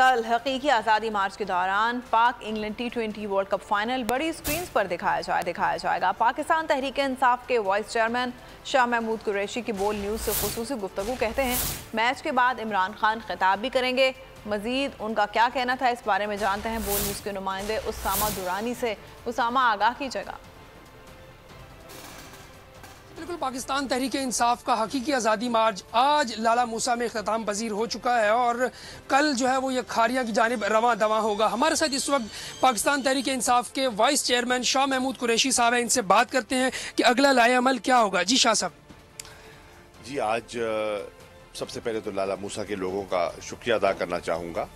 कल हकीकी आज़ादी मार्च के दौरान पाक England T20 world cup final बड़ी स्क्रीन पर दिखाया जाएगा। पाकिस्तान तहरीक इंसाफ के वाइस चेयरमैन शाह महमूद कुरैशी की बोल न्यूज़ से खुसूसी गुफ्तगू कहते हैं। मैच के बाद इमरान खान खिताब भी करेंगे। मजीद उनका क्या कहना था इस बारे में जानते हैं बोल न्यूज़ के नुमाइंदे उसामा दुरानी से। उसामा, आगाह कीजिएगा। बिल्कुल, पाकिस्तान तहरीक इंसाफ का हकीकी आज़ादी मार्च आज लाला मूसा में ख़त्म पजीर हो चुका है और कल जो है वो ये खारियाँ की जानिब रवां दवां होगा। हमारे साथ इस वक्त पाकिस्तान तहरीक इंसाफ के वाइस चेयरमैन शाह महमूद कुरैशी साहब हैं। इनसे बात करते हैं कि अगला लाए अमल क्या होगा। जी शाह साहब। जी, आज सबसे पहले तो लाला मूसा के लोगों का शुक्रिया अदा करना चाहूँगा।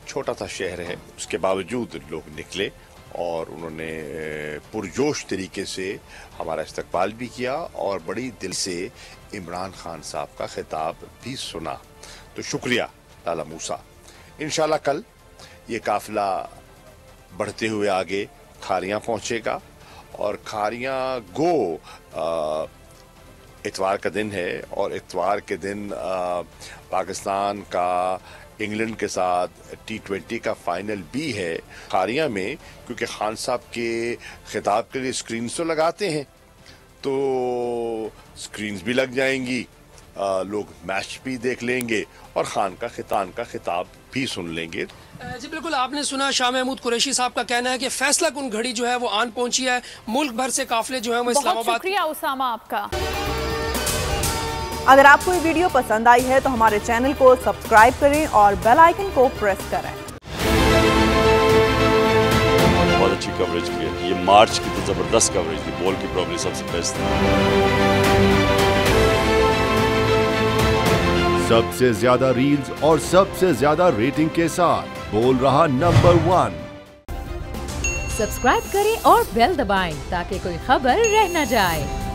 छोटा सा शहर है, उसके बावजूद लोग निकले और उन्होंने पुरजोश तरीके से हमारा इस्तकबाल भी किया और बड़ी दिल से इमरान खान साहब का खिताब भी सुना। तो शुक्रिया लाला मूसा। इंशाल्लाह कल ये काफिला बढ़ते हुए आगे खारियाँ पहुँचेगा और खारियाँ गो इतवार का दिन है और इतवार के दिन पाकिस्तान का इंग्लैंड के साथ T20 का फाइनल भी है खारियाँ में, क्योंकि खान साहब के खिताब के लिए स्क्रीन तो लगाते हैं, तो स्क्रीन्स भी लग जाएंगी, लोग मैच भी देख लेंगे और खान का खिताब भी सुन लेंगे। जी बिल्कुल, आपने सुना शाह महमूद कुरैशी साहब का कहना है कि फैसला कुन घड़ी जो है वो आन पहुंची है। मुल्क भर से काफिले जो है वो इस्लामाबाद। शुक्रिया उसामा आपका। अगर आपको ये वीडियो पसंद आई है तो हमारे चैनल को सब्सक्राइब करें और बेल आइकन को प्रेस करें। बहुत अच्छी कवरेज की है, ये मार्च की तो जबरदस्त कवरेज थी, बॉल की प्रॉब्लम सबसे बेस्ट थी। सबसे ज्यादा रील्स और सबसे ज्यादा रेटिंग के साथ बोल रहा नंबर 1। सब्सक्राइब करें और बेल दबाएं ताकि कोई खबर रह न जाए।